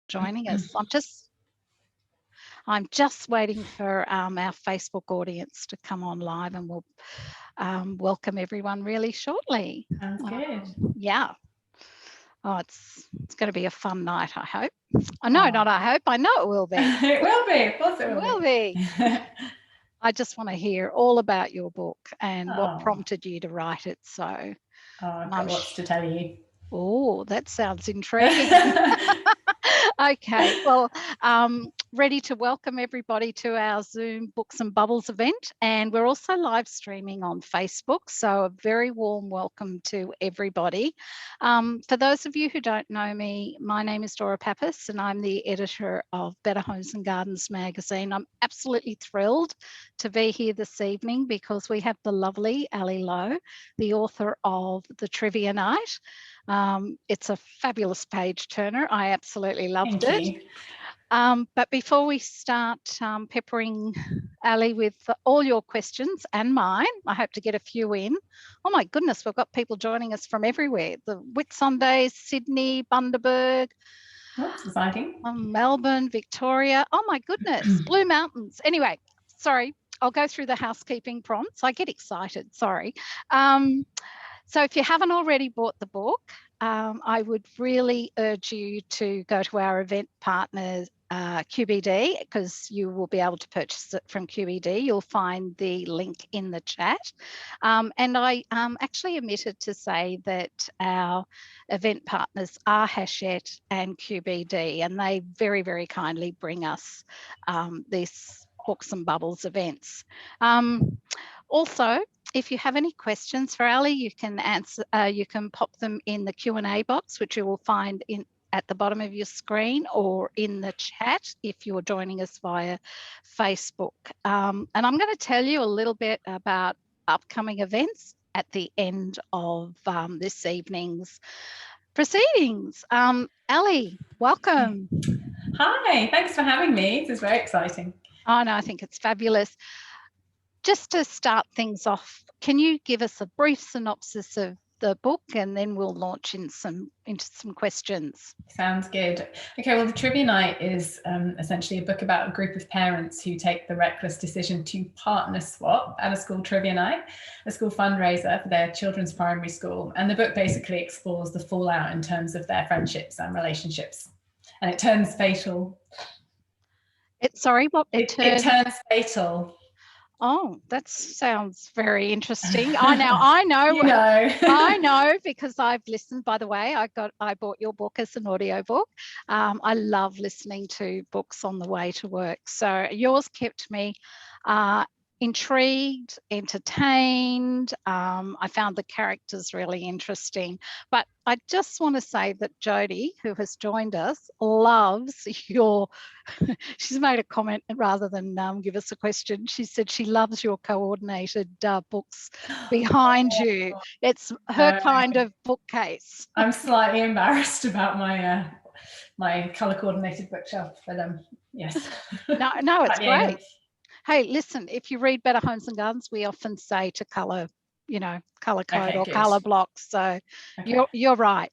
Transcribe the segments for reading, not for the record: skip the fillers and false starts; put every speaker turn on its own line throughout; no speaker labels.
joining us. I'm just waiting for our Facebook audience to come on live, and we'll welcome everyone really shortly.
Sounds good.
Yeah. Oh, it's going to be a fun night, I hope. Oh, no, not I hope. I know it will be.
It will be. Of course it will
be. I just want to hear all about your book and what prompted you to write it. So
I've got lots to tell you.
Oh, that sounds intriguing. Okay, well, ready to welcome everybody to our Zoom Books and Bubbles event, and we're also live streaming on Facebook, so a very warm welcome to everybody. For those of you who don't know me, my name is Dora Pappas and I'm the editor of Better Homes and Gardens magazine. I'm absolutely thrilled to be here this evening because we have the lovely Ali Lowe, the author of The Trivia Night. It's a fabulous page turner. I absolutely loved it. But before we start peppering Ali with all your questions and mine, I hope to get a few in. Oh my goodness, we've got people joining us from everywhere. The Whitsundays, Sydney, Bundaberg.
That's exciting.
Melbourne, Victoria. Oh my goodness, Blue Mountains. Anyway, sorry, I'll go through the housekeeping prompts. I get excited, sorry. So if you haven't already bought the book, I would really urge you to go to our event partners, QBD, because you will be able to purchase it from QBD. You'll find the link in the chat. And I actually omitted to say that our event partners are Hachette and QBD, and they very, very kindly bring us these Books and Bubbles events. Also, if you have any questions for Ali, you can pop them in the Q&A box, which you will find at the bottom of your screen, or in the chat if you're joining us via Facebook. And I'm going to tell you a little bit about upcoming events at the end of this evening's proceedings. Ali, welcome.
Hi, thanks for having me. This is very exciting.
Oh, no, I think it's fabulous. Just to start things off, can you give us a brief synopsis of the book, and then we'll launch into some questions.
Sounds good. Okay, well, The Trivia Night is essentially a book about a group of parents who take the reckless decision to partner swap at a school trivia night, a school fundraiser for their children's primary school. And the book basically explores the fallout in terms of their friendships and relationships. And it turns fatal.
It turns
fatal.
Oh, that sounds very interesting. I know.
You know.
I know, because I've listened. By the way, I bought your book as an audiobook. I love listening to books on the way to work. So yours kept me intrigued, entertained. I found the characters really interesting. But I just want to say that Jodie, who has joined us, loves your, she's made a comment rather than give us a question. She said she loves your coordinated books behind you. It's her kind of bookcase.
I'm slightly embarrassed about my my colour coordinated bookshelf, but yes.
No, it's great. Hey, listen, if you read Better Homes and Gardens, we often say to colour, colour code or colour blocks. So you're right.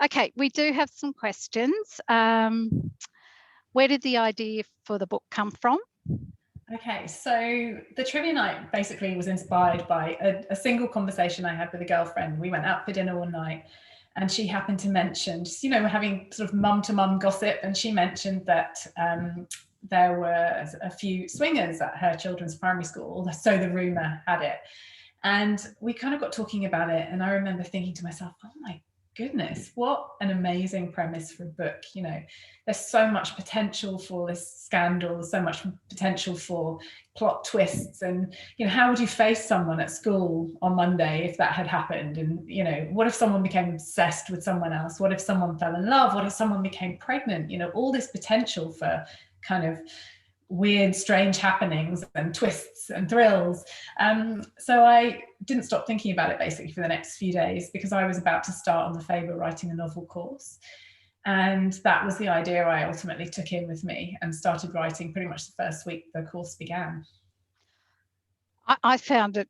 Okay, we do have some questions. Where did the idea for the book come from?
Okay, so The Trivia Night basically was inspired by a single conversation I had with a girlfriend. We went out for dinner one night, and she happened to mention, we're having sort of mum-to-mum gossip, and she mentioned that there were a few swingers at her children's primary school, so the rumour had it. And we kind of got talking about it, and I remember thinking to myself, oh my goodness, what an amazing premise for a book. There's so much potential for this scandal, so much potential for plot twists, and how would you face someone at school on Monday if that had happened? And what if someone became obsessed with someone else? What if someone fell in love? What if someone became pregnant? All this potential for kind of weird, strange happenings and twists and thrills. So I didn't stop thinking about it basically for the next few days, because I was about to start on the Faber writing a novel course. And that was the idea I ultimately took in with me and started writing pretty much the first week the course began.
I found it,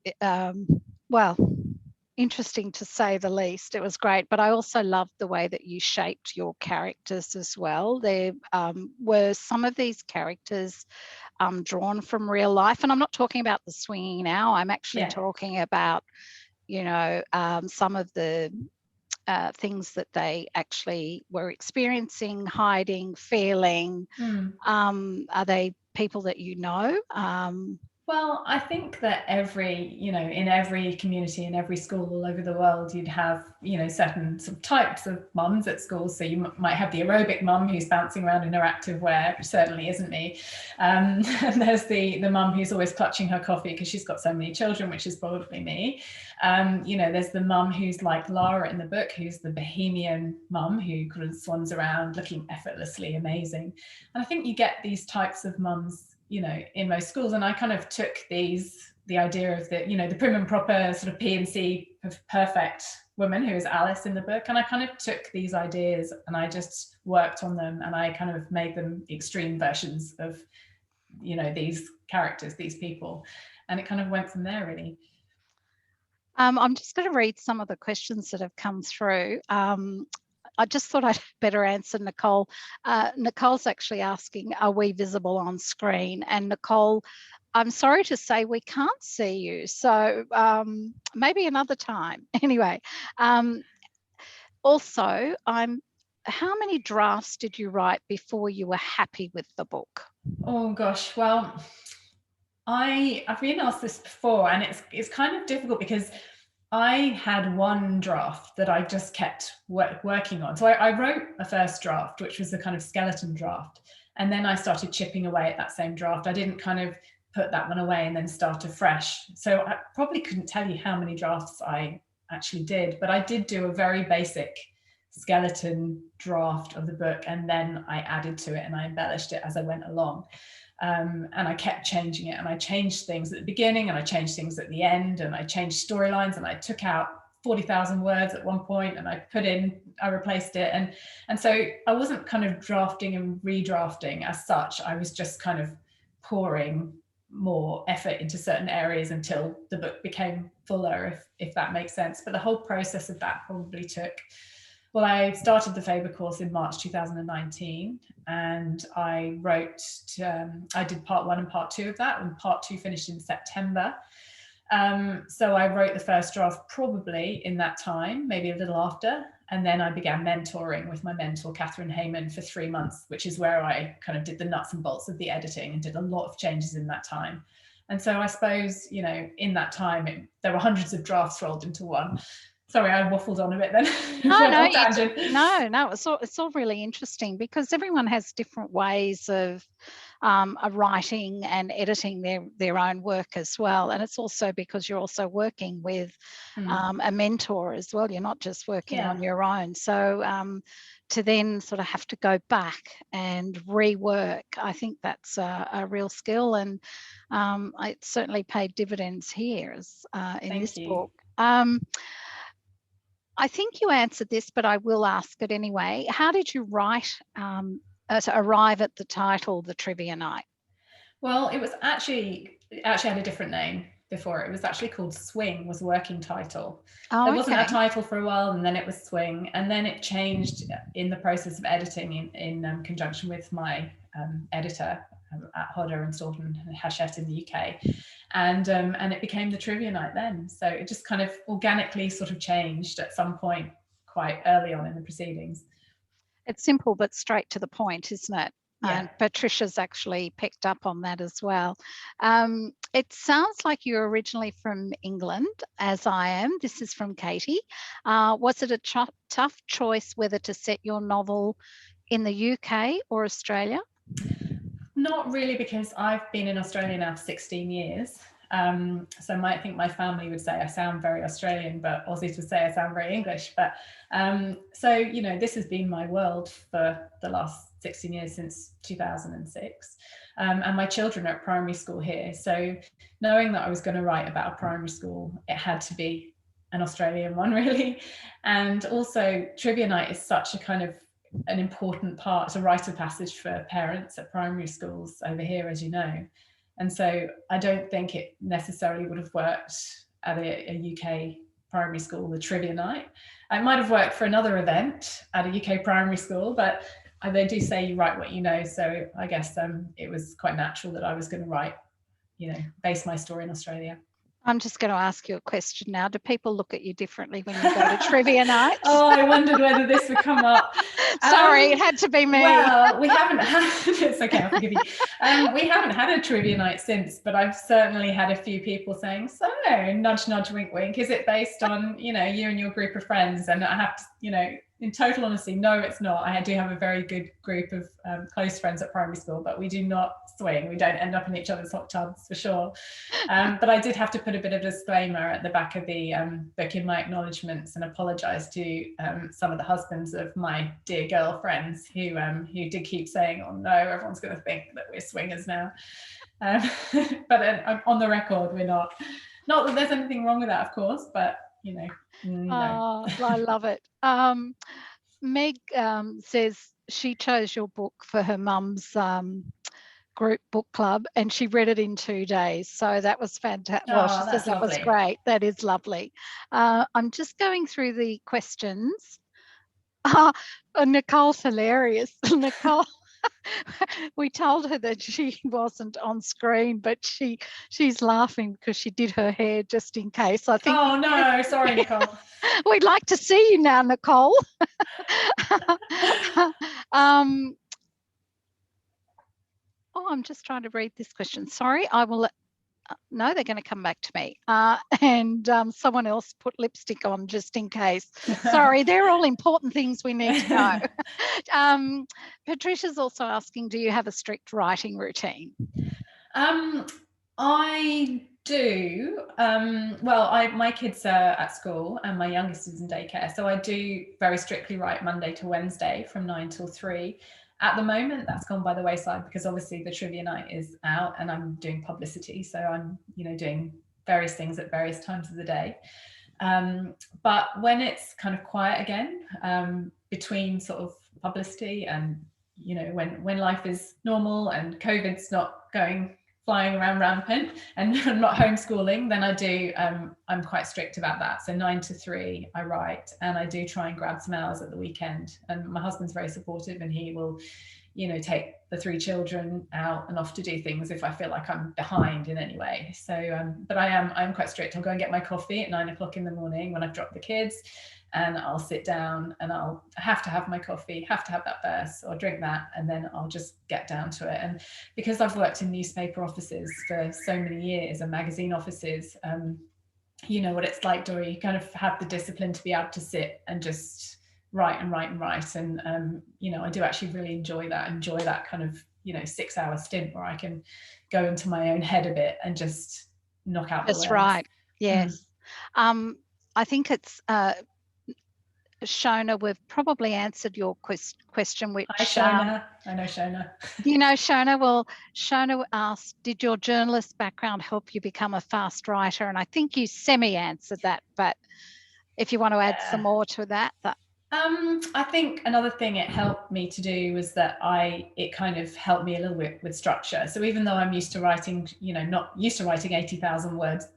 interesting to say the least. It was great, but I also loved the way that you shaped your characters as well. There were some of these characters drawn from real life, and I'm not talking about the swinging now. I'm actually talking about, you know, some of the things that they actually were experiencing, hiding, feeling. Are they people that you know?
Well, I think that in every community, in every school all over the world, you'd have, certain sort of types of mums at school. So you might have the aerobic mum who's bouncing around in her activewear, which certainly isn't me. And there's the mum who's always clutching her coffee because she's got so many children, which is probably me. There's the mum who's like Lara in the book, who's the bohemian mum who kind of swans around looking effortlessly amazing. And I think you get these types of mums, in most schools. And I kind of took the idea of the prim and proper sort of P&C perfect woman who is Alice in the book. And I kind of took these ideas and I just worked on them and I kind of made them extreme versions of, these characters, these people. And it kind of went from there, really.
I'm just going to read some of the questions that have come through. I just thought I'd better answer Nicole. Nicole's actually asking, are we visible on screen? And Nicole, I'm sorry to say we can't see you. So maybe another time. Anyway, also, how many drafts did you write before you were happy with the book?
Oh gosh, well, I've been asked this before, and it's kind of difficult because I had one draft that I just kept working on. So I wrote a first draft, which was a kind of skeleton draft. And then I started chipping away at that same draft. I didn't kind of put that one away and then start afresh. So I probably couldn't tell you how many drafts I actually did, but I did do a very basic skeleton draft of the book. And then I added to it and I embellished it as I went along. And I kept changing it, and I changed things at the beginning and I changed things at the end, and I changed storylines, and I took out 40,000 words at one point and I replaced it. And so I wasn't kind of drafting and redrafting as such. I was just kind of pouring more effort into certain areas until the book became fuller, if that makes sense. But the whole process of that probably took, well, I started the Faber course in March 2019, and I did part 1 and part 2 of that, and part 2 finished in September. So I wrote the first draft probably in that time, maybe a little after, and then I began mentoring with my mentor, Catherine Hayman, for 3 months, which is where I kind of did the nuts and bolts of the editing and did a lot of changes in that time. And so I suppose, in that time, there were hundreds of drafts rolled into one. Sorry, I waffled on a bit then.
No, it's all really interesting because everyone has different ways of writing and editing their own work as well. And it's also because you're also working with a mentor as well. You're not just working on your own. So to then sort of have to go back and rework, I think that's a real skill. And it certainly paid dividends here in this book. I think you answered this, but I will ask it anyway. How did you write to arrive at the title, The Trivia Night?
Well, it actually had a different name before. It was actually called Swing, was a working title. There wasn't a title for a while, and then it was Swing, and then it changed in the process of editing in conjunction with my editor at Hodder and Staunton and Hachette in the UK. And it became The Trivia Night then. So it just kind of organically sort of changed at some point quite early on in the proceedings.
It's simple but straight to the point, isn't it?
Yeah.
And Patricia's actually picked up on that as well. It sounds like you're originally from England, as I am. This is from Katie. Was it a tough choice whether to set your novel in the UK or Australia?
Not really, because I've been in Australia now for 16 years. So I think my family would say I sound very Australian, but Aussies would say I sound very English. But so, this has been my world for the last 16 years, since 2006. And my children are at primary school here. So knowing that I was going to write about a primary school, it had to be an Australian one, really. And also Trivia Night is such a kind of an important part, it's a rite of passage for parents at primary schools over here, as you know. And so I don't think it necessarily would have worked at a UK primary school, the trivia night. It might have worked for another event at a UK primary school, but they do say you write what you know. So I guess it was quite natural that I was going to write, base my story in Australia.
I'm just going to ask you a question now. Do people look at you differently when you go to trivia nights?
Oh, I wondered whether this would come up.
Sorry, it had to be me.
Well, we haven't had, it's okay, I'll forgive you. We haven't had a trivia night since, but I've certainly had a few people saying, so, nudge, nudge, wink, wink, is it based on, you and your group of friends? And I have to, in total honesty, no, it's not. I do have a very good group of close friends at primary school, but we do not swing. We don't end up in each other's hot tubs for sure. But I did have to put a bit of a disclaimer at the back of the book in my acknowledgements and apologise to some of the husbands of my dear girlfriends who did keep saying, oh no, everyone's going to think that we're swingers now. But on the record, we're not. Not that there's anything wrong with that, of course, but no.
Oh, I love it. Meg says she chose your book for her mum's group book club and she read it in 2 days. So that was fantastic. Well, she says that was great. That is lovely. I'm just going through the questions. Nicole's hilarious. Nicole, we told her that she wasn't on screen, but she's laughing because she did her hair just in case. I think.
Oh no, sorry, Nicole.
We'd like to see you now, Nicole. I'm just trying to read this question. Sorry, I will. No, they're going to come back to me. And someone else put lipstick on just in case. Sorry, they're all important things we need to know. Patricia's also asking, do you have a strict writing routine?
I do. My kids are at school and my youngest is in daycare. So I do very strictly write Monday to Wednesday from 9 till 3. At the moment, that's gone by the wayside because obviously the trivia night is out and I'm doing publicity. So I'm, doing various things at various times of the day. But when it's kind of quiet again, between sort of publicity and, when life is normal and COVID's not flying around rampant and I'm not homeschooling, then I do, I'm quite strict about that. So 9 to 3 I write, and I do try and grab some hours at the weekend. And my husband's very supportive and he will, take the 3 children out and off to do things if I feel like I'm behind in any way. So, but I'm quite strict. I'll go and get my coffee at 9 o'clock in the morning when I've dropped the kids, and I'll sit down and I'll have to have my coffee, have to have that verse or drink that, and then I'll just get down to it. And because I've worked in newspaper offices for so many years and magazine offices, you know what it's like, Dora, you kind of have the discipline to be able to sit and just write and write and write. And, I do actually really enjoy that kind of, 6-hour stint where I can go into my own head a bit and just knock out the words.
That's right. Yes. I think it's, Shona, we've probably answered your question, which
hi, Shona. I know Shona.
You know Shona. Well, Shona asked, did your journalist background help you become a fast writer? And I think you semi-answered that, but if you want to add some more to that.
I think another thing it helped me to do was that it kind of helped me a little bit with structure. So even though I'm used to writing, not used to writing 80,000 words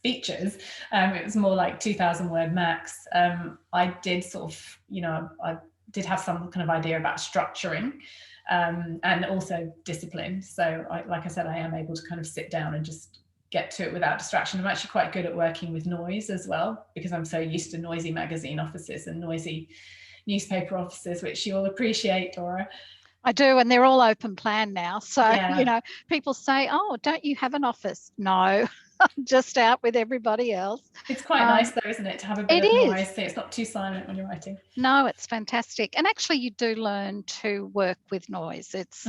features, it was more like 2,000 word max. I did sort of, I did have some kind of idea about structuring and also discipline. So like I said, I am able to kind of sit down and just get to it without distraction. I'm actually quite good at working with noise as well, because I'm so used to noisy magazine offices and noisy newspaper offices, which you'll appreciate, Dora.
I do, and they're all open plan now. So, people say, oh, don't you have an office? No, I'm just out with everybody else.
It's quite nice though, isn't it, to have a bit of noise so it's not too silent when you're writing.
No, it's fantastic. And actually you do learn to work with noise. It's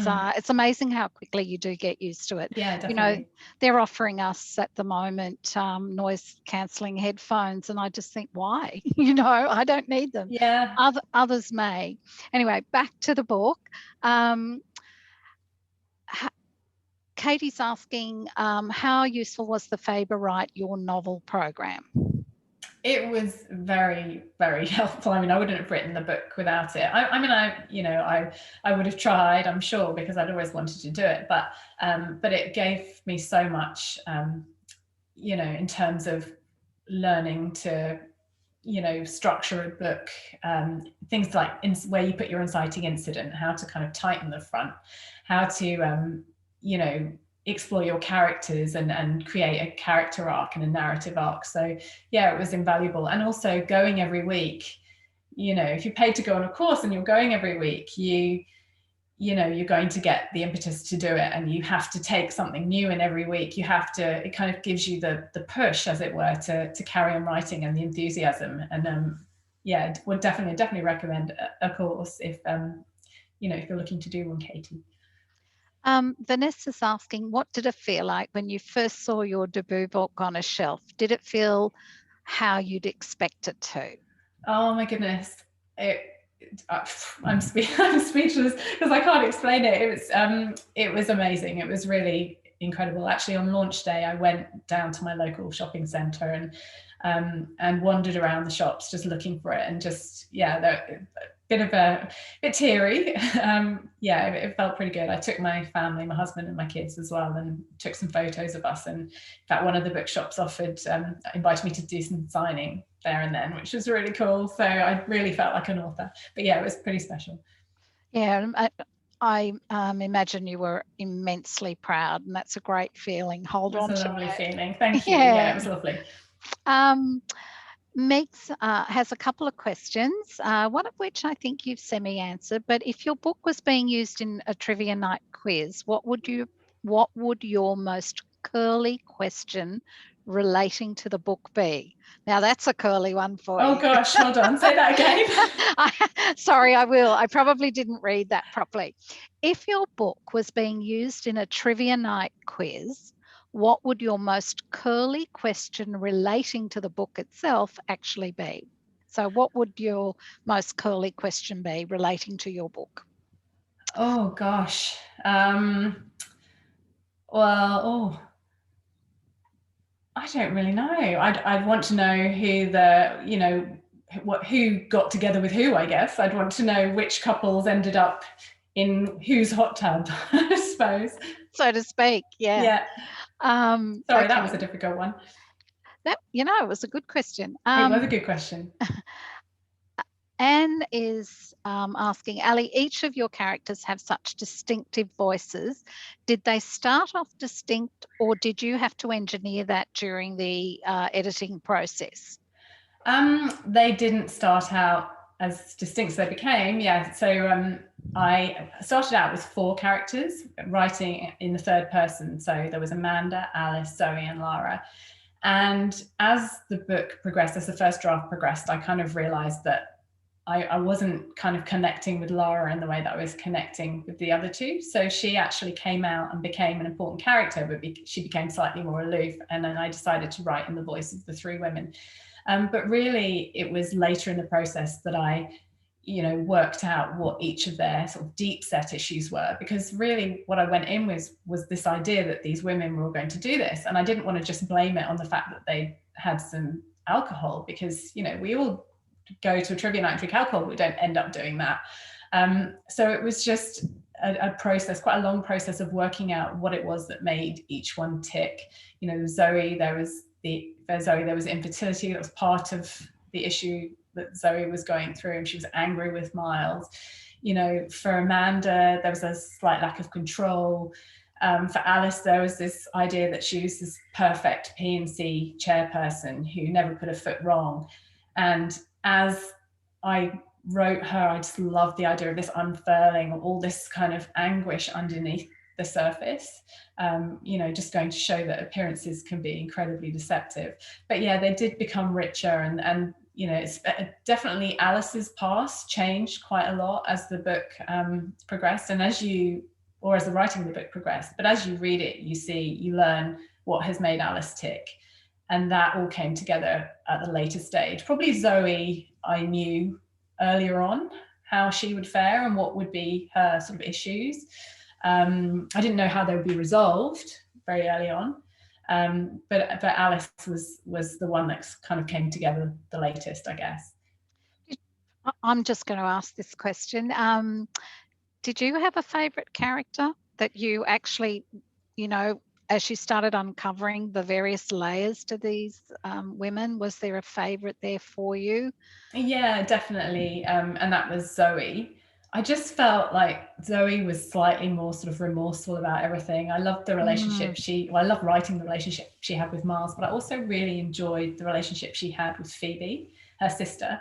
amazing how quickly you do get used to it.
Yeah, definitely.
They're offering us at the moment noise cancelling headphones, and I just think, why? I don't need them.
Yeah.
Others may. Anyway, back to the book. Katie's asking, how useful was the Faber Write Your Novel program?
It was very, very helpful. I mean, I wouldn't have written the book without it. I would have tried, I'm sure, because I'd always wanted to do it. But it gave me so much, in terms of learning to structure a book, things like where you put your inciting incident, how to kind of tighten the front, how to explore your characters and create a character arc and a narrative arc. So yeah, it was invaluable. And also going every week, if you're paid to go on a course and you're going every week, you're going to get the impetus to do it, and you have to take something new in every week. It kind of gives you the push, as it were, to carry on writing, and the enthusiasm. And would definitely recommend a course if you're looking to do one, Katie.
Vanessa's asking, what did it feel like when you first saw your debut book on a shelf? Did it feel how you'd expect it to?
Oh my goodness. I'm speechless because I can't explain it. It was amazing. It was really incredible. Actually, on launch day, I went down to my local shopping centre and wandered around the shops just looking for it, and just a bit teary. It felt pretty good. I took my family, my husband and my kids as well, and took some photos of us. And in fact, one of the bookshops invited me to do some signing there and then, which was really cool. So I really felt like an author. But yeah, it was pretty special.
Yeah, I imagine you were immensely proud, and that's a great feeling. Hold on to it.
It's a lovely feeling. Thank you. Yeah, it was lovely.
Megs has a couple of questions, one of which I think you've semi-answered. But if your book was being used in a trivia night quiz, what would your most curly question relating to the book be? Now that's a curly one for you.
Oh gosh, hold on, say that again.
Sorry, I will. I probably didn't read that properly. If your book was being used in a trivia night quiz, what would your most curly question relating to the book itself actually be? So what would your most curly question be relating to your book?
Oh gosh. I don't really know. I'd want to know who got together with who, I guess. I'd want to know which couples ended up in whose hot tub, I suppose.
So to speak, yeah.
Yeah. Sorry,
okay.
That was a difficult one.
That, it was a good question.
It was a good question.
Anne is asking, Ali, each of your characters have such distinctive voices. Did they start off distinct, or did you have to engineer that during the editing process?
They didn't start out as distinct as they became. Yeah. So I started out with 4 characters, writing in the third person. So there was Amanda, Alice, Zoe, and Lara. And as the book progressed, as the first draft progressed, I kind of realized that I wasn't kind of connecting with Lara in the way that I was connecting with the other 2. So she actually came out and became an important character, but she became slightly more aloof. And then I decided to write in the voice of the 3 women. But really, it was later in the process that I, worked out what each of their sort of deep set issues were, because really what I went in with was this idea that these women were all going to do this. And I didn't want to just blame it on the fact that they had some alcohol, because, we all go to a trivia night and drink alcohol, we don't end up doing that. So it was just a process, quite a long process of working out what it was that made each one tick. Zoe, there was infertility. That was part of the issue that Zoe was going through, and she was angry with Miles. For Amanda, there was a slight lack of control. For Alice, there was this idea that she was this perfect P&C chairperson who never put a foot wrong. And as I wrote her, I just loved the idea of this unfurling, all this kind of anguish underneath the surface, just going to show that appearances can be incredibly deceptive. But yeah, they did become richer, and it's definitely Alice's past changed quite a lot as the book progressed, and as the writing of the book progressed. But as you read it, you learn what has made Alice tick. And that all came together at a later stage. Probably Zoe, I knew earlier on how she would fare and what would be her sort of issues. I didn't know how they would be resolved very early on. But Alice was the one that kind of came together the latest, I guess.
I'm just going to ask this question. Did you have a favourite character that you actually, as you started uncovering the various layers to these women, was there a favourite there for you?
Yeah, definitely. And that was Zoe. I just felt like Zoe was slightly more sort of remorseful about everything. I loved the relationship I loved writing the relationship she had with Miles, but I also really enjoyed the relationship she had with Phoebe, her sister.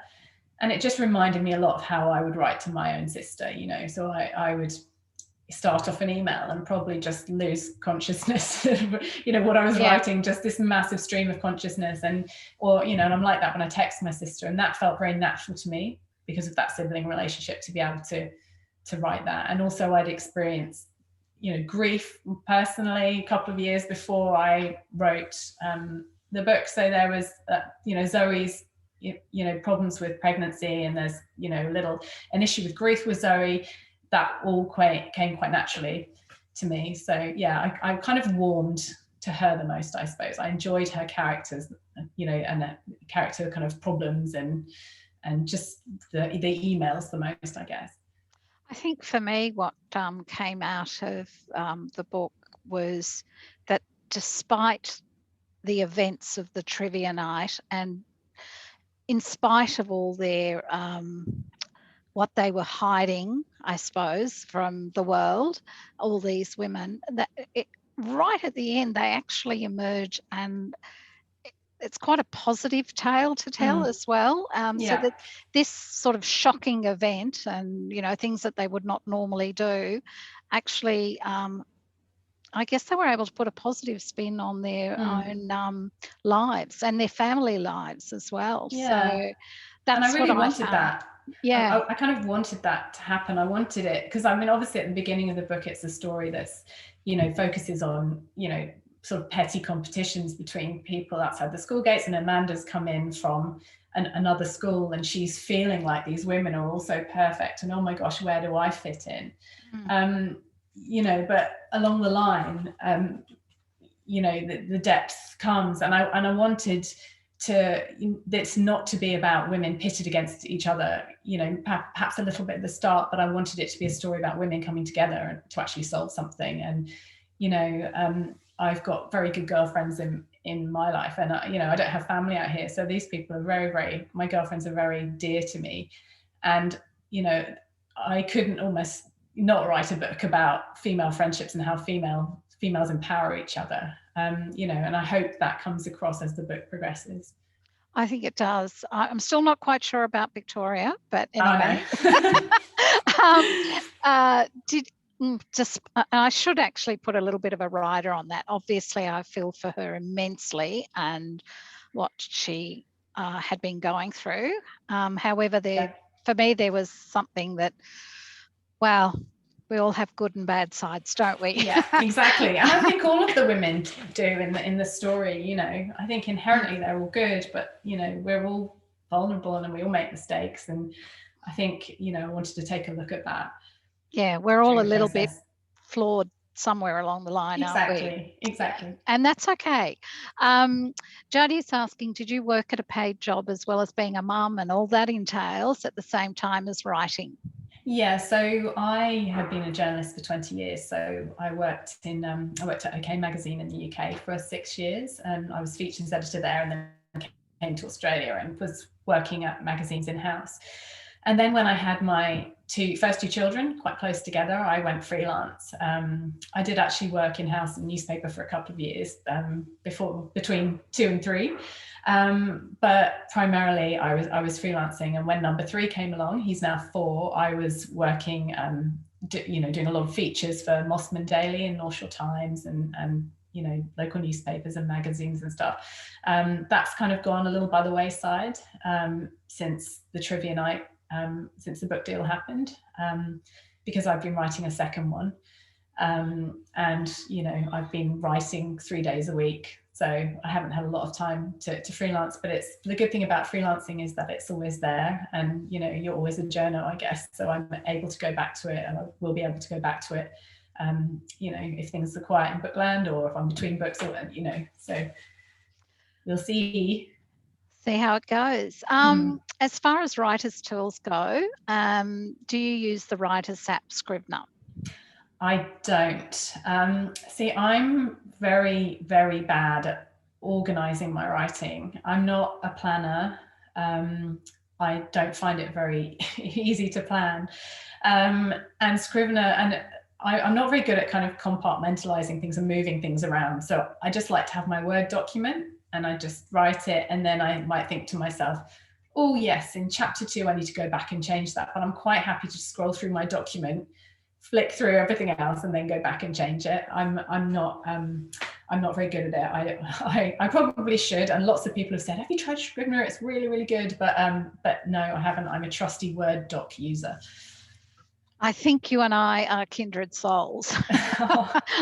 And it just reminded me a lot of how I would write to my own sister, you know. So I would start off an email and probably just lose consciousness of, you know, what I was writing, just this massive stream of consciousness. And I'm like that when I text my sister, and that felt very natural to me because of that sibling relationship, to be able to write that. And also I'd experienced, you know, grief personally a couple of years before I wrote the book. So there was Zoe's problems with pregnancy, and there's an issue with grief with Zoe. That all came quite naturally to me. So yeah, I kind of warmed to her the most, I suppose. I enjoyed her characters, and the character kind of problems and just the emails the most, I guess.
I think for me, what came out of the book was that despite the events of the trivia night, and in spite of all their what they were hiding, I suppose, from the world, all these women, right at the end, they actually emerge, and it's quite a positive tale to tell as well. So that this sort of shocking event and, things that they would not normally do, actually, I guess they were able to put a positive spin on their own lives and their family lives as well.
Yeah.
So that's
and I really
what
wanted
I
that.
Yeah.
I kind of wanted that to happen. I wanted it because, I mean, obviously at the beginning of the book, it's a story that's, focuses on, sort of petty competitions between people outside the school gates. And Amanda's come in from another school, and she's feeling like these women are all so perfect. And oh my gosh, where do I fit in? But along the line, the depth comes, and I wanted it's not to be about women pitted against each other, perhaps a little bit at the start, but I wanted it to be a story about women coming together to actually solve something. And I've got very good girlfriends in my life, and I don't have family out here, so these people are very, very, my girlfriends are very dear to me. And I couldn't almost not write a book about female friendships and how females empower each other, and I hope that comes across as the book progresses.
I think it does. I'm still not quite sure about Victoria, but anyway. I should actually put a little bit of a rider on that. Obviously, I feel for her immensely and what she had been going through. However, for me, there was something that, well, we all have good and bad sides, don't we?
Yeah, exactly. And I think all of the women do in the story. I think inherently they're all good, but we're all vulnerable and we all make mistakes. And I think I wanted to take a look at that.
Yeah, we're all a little bit flawed somewhere along the line, aren't we?
Exactly.
And that's okay. Jodie's asking, did you work at a paid job as well as being a mum and all that entails at the same time as writing?
Yeah, so I have been a journalist for 20 years. So I worked at OK Magazine in the UK for 6 years, and I was features editor there, and then came to Australia and was working at magazines in-house. And then when I had my first two children quite close together, I went freelance. I did actually work in-house in newspaper for a couple of years between 2 and 3. But primarily I was freelancing. And when number 3 came along, he's now 4, I was working, doing a lot of features for Mossman Daily and North Shore Times and local newspapers and magazines and stuff. That's kind of gone a little by the wayside since the trivia night, since the book deal happened, because I've been writing a second one. And I've been writing 3 days a week, so I haven't had a lot of time to freelance. But it's the good thing about freelancing is that it's always there, and you're always a journo, I guess. So I'm able to go back to it, and I will be able to go back to it, if things are quiet in Bookland or if I'm between books, or so we'll see
how it goes. As far as writers' tools go, do you use the writers app Scrivener?
I don't. See, I'm very, very bad at organizing my writing. I'm not a planner. I don't find it very easy to plan. And Scrivener, and I'm not very good at kind of compartmentalizing things and moving things around. So I just like to have my Word document and I just write it. And then I might think to myself, oh yes, in chapter 2, I need to go back and change that. But I'm quite happy to scroll through my document, flick through everything else, and then go back and change it. I'm not very good at it. I probably should, and lots of people have said, have you tried Scrivener? It's really, really good. But no, I haven't. I'm a trusty Word doc user.
I think you and I are kindred souls.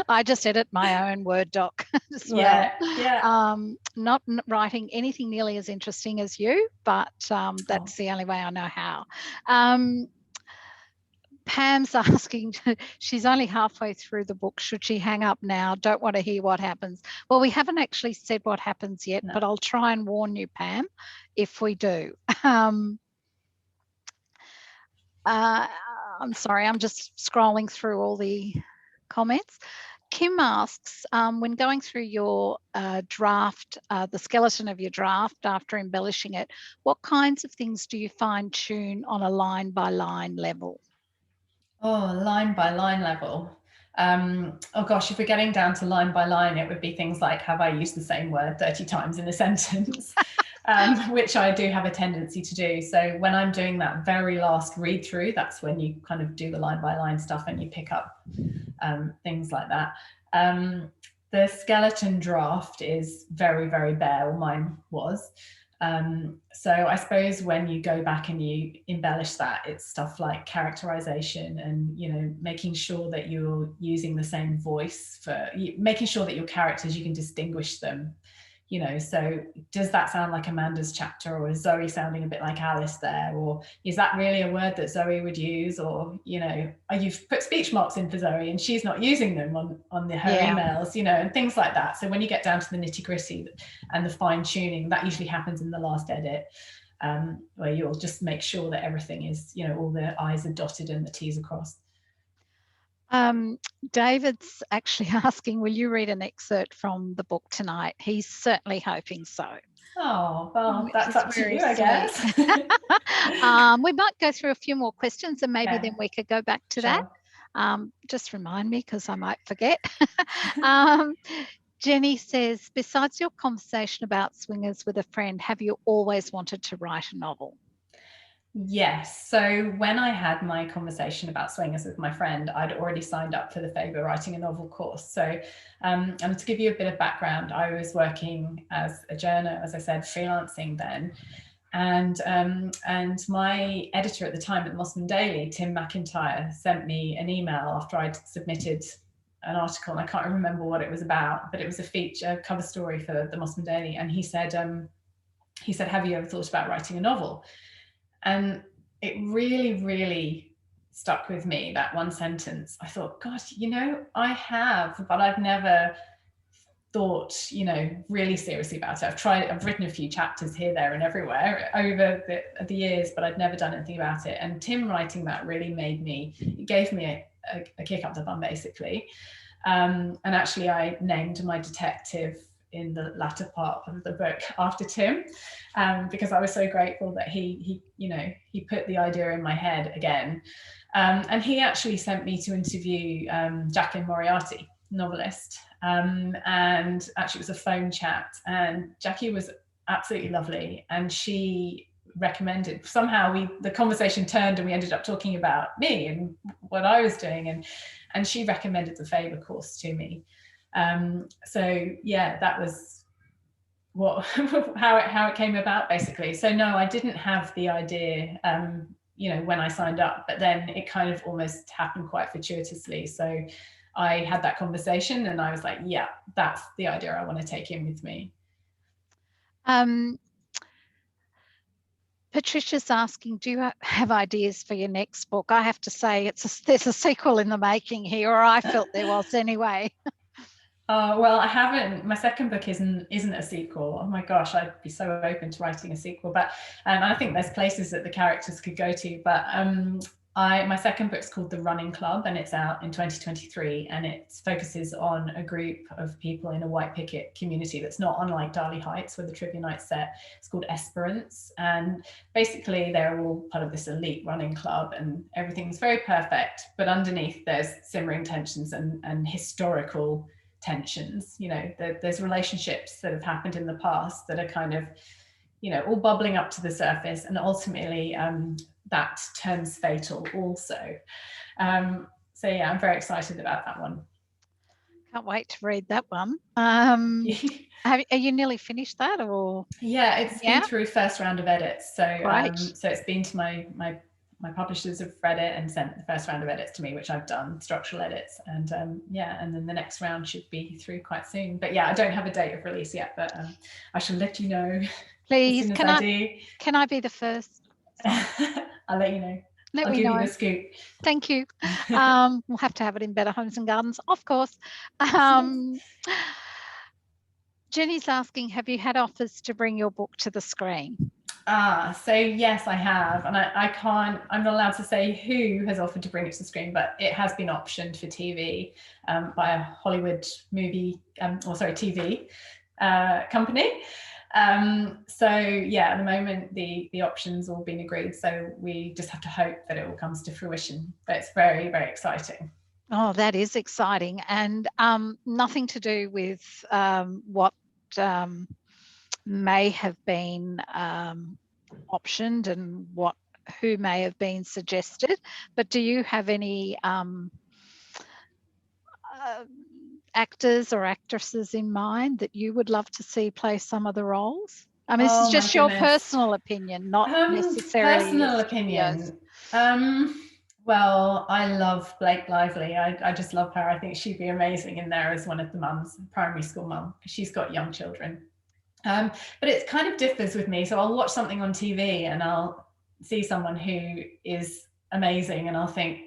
I just edit my own Word doc as well.
Yeah.
Not writing anything nearly as interesting as you, but that's the only way I know how. Pam's asking, she's only halfway through the book. Should she hang up now? Don't want to hear what happens. Well, we haven't actually said what happens yet, but I'll try and warn you, Pam, if we do. I'm sorry, I'm just scrolling through all the comments. Kim asks, when going through your draft, the skeleton of your draft after embellishing it, what kinds of things do you fine tune on a line by line level?
Oh, line by line level. Oh gosh, if we're getting down to line by line, it would be things like, have I used the same word 30 times in a sentence? Which I do have a tendency to do. So when I'm doing that very last read through, that's when you kind of do the line by line stuff and you pick up things like that. The skeleton draft is very, very bare, or mine was. So I suppose when you go back and you embellish that, it's stuff like characterization and, you know, making sure that you're using the same voice, for making sure that your characters, you can distinguish them, you know. So does that sound like Amanda's chapter, or is Zoe sounding a bit like Alice there, or is that really a word that Zoe would use, or, you know, you've put speech marks in for Zoe and she's not using them on her emails, you know, and things like that. So when you get down to the nitty gritty and the fine tuning, that usually happens in the last edit, where you'll just make sure that everything is, you know, all the I's are dotted and the T's are crossed.
David's actually asking, will you read an excerpt from the book tonight? He's certainly hoping so.
Oh, well, that's up to you, I guess.
We might go through a few more questions and maybe then we could go back to that. Just remind me, because I might forget. Jenny says, besides your conversation about swingers with a friend, have you always wanted to write a novel?
Yes. So when I had my conversation about swingers with my friend, I'd already signed up for the Faber Writing a Novel course. So and to give you a bit of background, I was working as a journo, as I said, freelancing then. And my editor at the time at the Mossman Daily, Tim McIntyre, sent me an email after I'd submitted an article, and I can't remember what it was about, but it was a cover story for the Mossman Daily. And he said, have you ever thought about writing a novel? And it really, really stuck with me, that one sentence. I thought, God, you know, I have, but I've never thought, you know, really seriously about it. I've written a few chapters here, there and everywhere over the years, but I'd never done anything about it. And Tim writing that really it gave me a kick up the bum, basically. And actually I named my detective in the latter part of the book after Tim, because I was so grateful that he put the idea in my head again. And he actually sent me to interview Jacqueline Moriarty, novelist, and actually it was a phone chat, and Jackie was absolutely lovely, and she recommended, somehow the conversation turned and we ended up talking about me and what I was doing, and she recommended the Faber course to me. So yeah, that was how it came about, basically. So no, I didn't have the idea, you know, when I signed up, but then it kind of almost happened quite fortuitously. So I had that conversation and I was like, yeah, that's the idea I want to take in with me.
Patricia's asking, do you have ideas for your next book? I have to say there's a sequel in the making here, or I felt there was anyway.
Well, I haven't. My second book isn't a sequel. Oh my gosh, I'd be so open to writing a sequel. But I think there's places that the characters could go to. But My second book's called The Running Club, and it's out in 2023, and it focuses on a group of people in a white picket community that's not unlike Darley Heights, where the trivia night's set. It's called Esperance, and basically they're all part of this elite running club, and everything's very perfect, but underneath there's simmering tensions and historical tensions. You know, there's relationships that have happened in the past that are kind of, you know, all bubbling up to the surface, and ultimately that turns fatal also. So yeah, I'm very excited about that one.
Can't wait to read that one. Are you nearly finished that, or?
Yeah, it's been through first round of edits. So so it's been to my publishers have read it and sent the first round of edits to me, which I've done, structural edits, and and then the next round should be through quite soon. But yeah, I don't have a date of release yet, but I shall let you know.
Please, can I be the first?
I'll let you know.
I'll
give you the scoop.
Thank you. We'll have to have it in Better Homes and Gardens, of course. Jenny's asking, have you had offers to bring your book to the screen?
So yes, I have, and I'm not allowed to say who has offered to bring it to the screen, but it has been optioned for TV by a Hollywood movie, TV company. So yeah, at the moment the options all been agreed, so we just have to hope that it all comes to fruition. But it's very, very exciting.
Oh, that is exciting, and nothing to do with what may have been optioned and who may have been suggested, but do you have any actors or actresses in mind that you would love to see play some of the roles? I mean, this is just your personal opinion, not necessarily
personal opinion. Well, I love Blake Lively. I just love her. I think she'd be amazing in there as one of the mums, primary school mum, because she's got young children. But it kind of differs with me. So I'll watch something on TV and I'll see someone who is amazing, and I'll think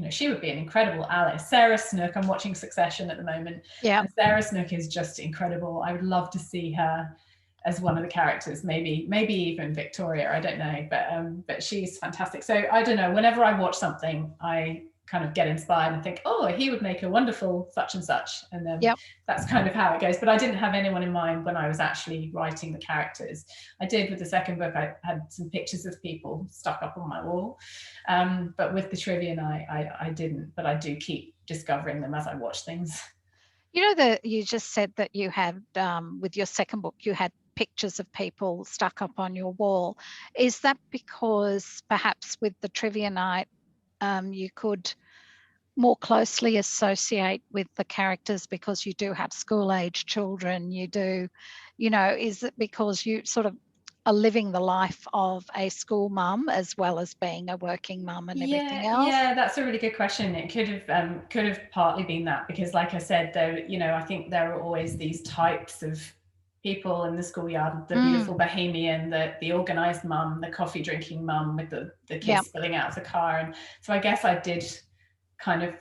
she would be an incredible Alice. Sarah Snook. I'm watching Succession at the moment.
Yeah.
And Sarah Snook is just incredible. I would love to see her as one of the characters, maybe even Victoria, I don't know, but she's fantastic. So I don't know, whenever I watch something, I kind of get inspired and think, oh, he would make a wonderful such and such, and then that's kind of how it goes. But I didn't have anyone in mind when I was actually writing the characters. I did with the second book. I had some pictures of people stuck up on my wall, but with the trivia night, I didn't, but I do keep discovering them as I watch things.
You know, you just said that you had with your second book, you had pictures of people stuck up on your wall. Is that because perhaps with the trivia night you could more closely associate with the characters because you do have school-age children? You do, you know, is it because you sort of are living the life of a school mum as well as being a working mum and everything else?
Yeah, that's a really good question. It could have partly been that, because like I said, though, you know, I think there are always these types of people in the schoolyard, the beautiful bohemian, the organized mum, the coffee drinking mum with the kids spilling out of the car. And so I guess I did kind of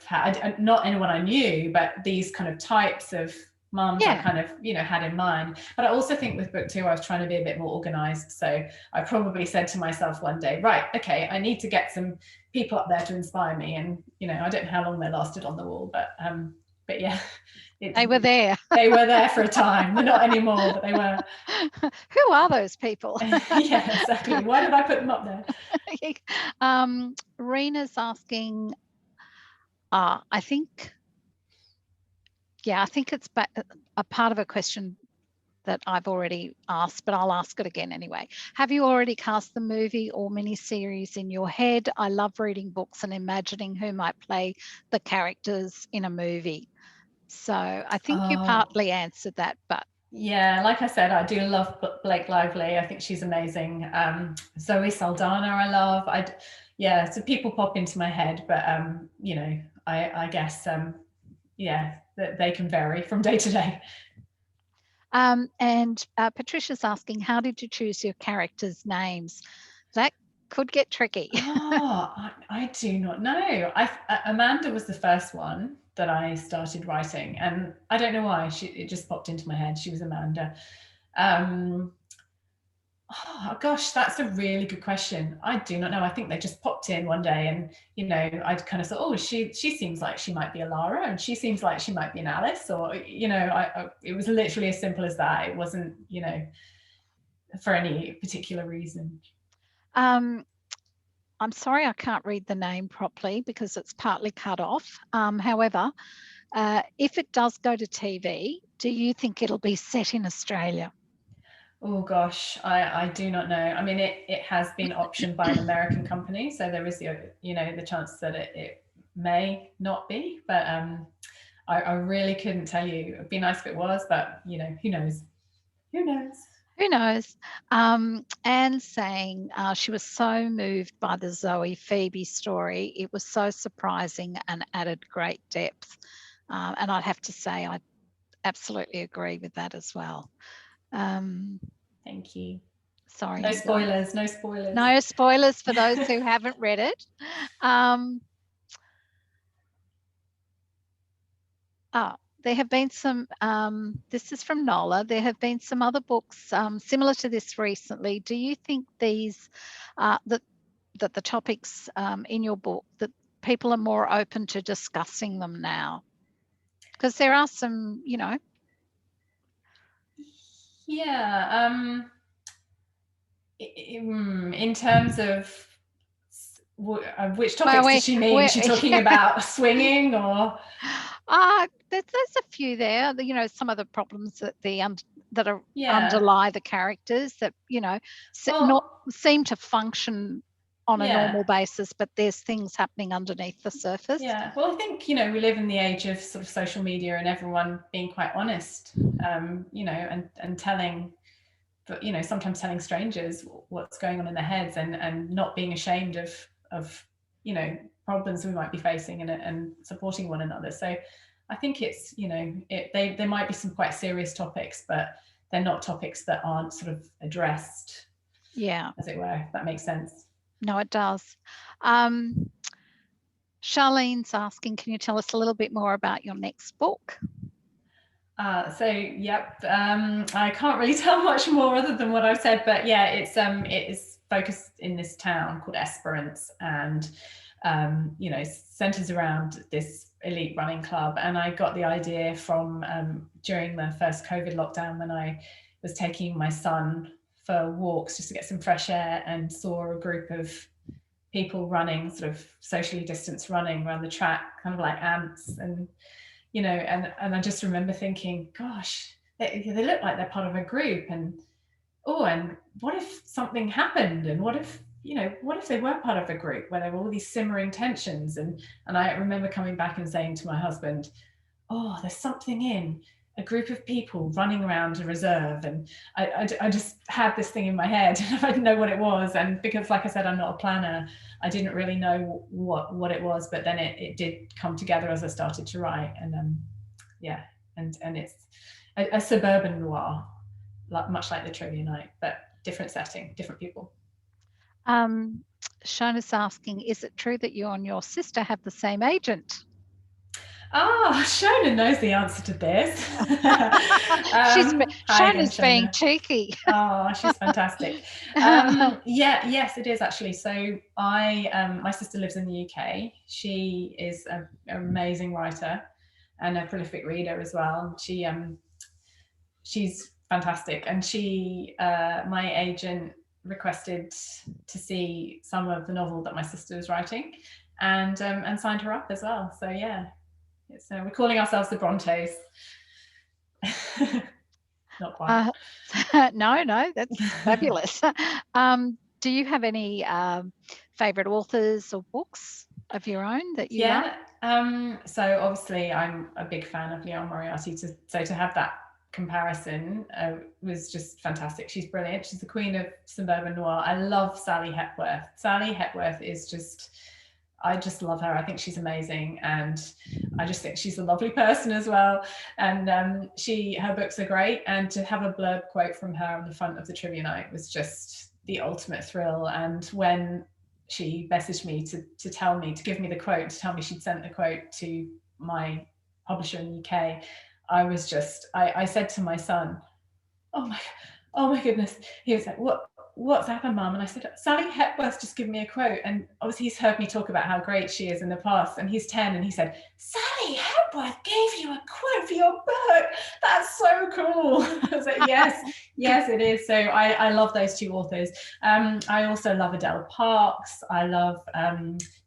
not anyone I knew, but these kind of types of mums I kind of, you know, had in mind. But I also think with book 2, I was trying to be a bit more organized. So I probably said to myself one day, right, okay, I need to get some people up there to inspire me. And, you know, I don't know how long they lasted on the wall, but yeah.
They were there.
They were there for a time. They're not anymore, but they were.
Who are those people?
Yeah, exactly. Why did I put them up there?
Rena's asking, I think it's a part of a question that I've already asked, but I'll ask it again anyway. Have you already cast the movie or miniseries in your head? I love reading books and imagining who might play the characters in a movie. So I think you partly answered that, but.
Yeah, like I said, I do love Blake Lively. I think she's amazing. Zoe Saldana, I love. So people pop into my head, but you know, I guess that they can vary from day to day.
And Patricia's asking, how did you choose your characters' names? That could get tricky.
I do not know. Amanda was the first one that I started writing, and I don't know why, it just popped into my head. She was Amanda. Oh gosh, that's a really good question. I do not know. I think they just popped in one day, and I'd kind of thought, oh, she seems like she might be a Lara, and she seems like she might be an Alice, or it was literally as simple as that. It wasn't for any particular reason.
I'm sorry, I can't read the name properly because it's partly cut off. However, if it does go to TV, do you think it'll be set in Australia?
Oh gosh, I do not know. I mean, it has been optioned by an American company, so there is the chance that it may not be, but I really couldn't tell you. It'd be nice if it was, but who knows? Who knows?
Who knows? Anne saying she was so moved by the Zoe Phoebe story. It was so surprising and added great depth. And I'd have to say I absolutely agree with that as well.
Thank you.
Sorry.
No spoilers. No spoilers.
No spoilers for those who haven't read it. There have been some, this is from Nola, there have been some other books similar to this recently. Do you think these, that the topics in your book, that people are more open to discussing them now? Because there are some,
Yeah. In terms of which topics does she mean? Is she talking about swinging or?
There's a few there. Some of the problems that underlie the characters that not seem to function on a normal basis, but there's things happening underneath the surface.
Yeah, well, I think we live in the age of sort of social media and everyone being quite honest, and telling, but sometimes telling strangers what's going on in their heads, and not being ashamed of problems we might be facing, and supporting one another. So I think it's there might be some quite serious topics, but they're not topics that aren't sort of addressed, as it were, if that makes sense.
No, it does. Charlene's asking, can you tell us a little bit more about your next book?
I can't really tell much more other than what I've said, but yeah, it is focused in this town called Esperance, and centers around this elite running club. And I got the idea from during the first COVID lockdown, when I was taking my son for walks just to get some fresh air, and saw a group of people running, sort of socially distanced running around the track, kind of like ants, and and I just remember thinking, gosh, they look like they're part of a group, and what if something happened, and what if they were part of a group where there were all these simmering tensions, and I remember coming back and saying to my husband, oh, there's something in a group of people running around a reserve, and I just had this thing in my head. I didn't know what it was, and because, like I said, I'm not a planner, I didn't really know what it was, but then it did come together as I started to write, and and it's a suburban noir, much like the Trivia Night, but different setting, different people.
Shona's asking, is it true that you and your sister have the same agent?
Shona knows the answer to this.
Shona's being cheeky.
Oh, she's fantastic. Yes, it is actually. So my sister lives in the UK. She is an amazing writer and a prolific reader as well. She's fantastic, and my agent requested to see some of the novel that my sister was writing, and signed her up as well. So yeah. So we're calling ourselves the Brontes. Not quite.
No, that's fabulous. Do you have any favorite authors or books of your own that you love?
So obviously I'm a big fan of Leon Moriarty, so to have that comparison was just fantastic. She's brilliant. She's the queen of suburban noir. I love Sally Hepworth. Sally Hepworth is I just love her. I think she's amazing, and I just think she's a lovely person as well. And her books are great, and to have a blurb quote from her on the front of the Trivia Night was just the ultimate thrill. And when she messaged me to give me the quote, to tell me she'd sent the quote to my publisher in the UK, I was I said to my son, oh my goodness. He was like, what what's happened, Mum? And I said, Sally Hepworth's just given me a quote. And obviously he's heard me talk about how great she is in the past. And he's 10 and he said, Sally Hepworth gave you a quote for your book. That's so cool. I was like, yes, it is. So I love those two authors. I also love Adele Parks. I love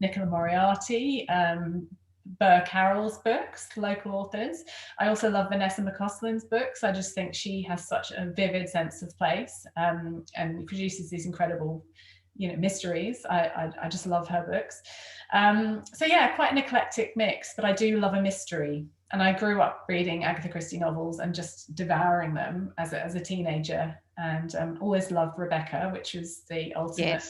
Nicola Moriarty, Burr Carroll's books, local authors. I also love Vanessa McCausland's books. I just think she has such a vivid sense of place, and produces these incredible, mysteries. I just love her books. So yeah, quite an eclectic mix, but I do love a mystery. And I grew up reading Agatha Christie novels and just devouring them as a teenager, and always loved Rebecca, which was the ultimate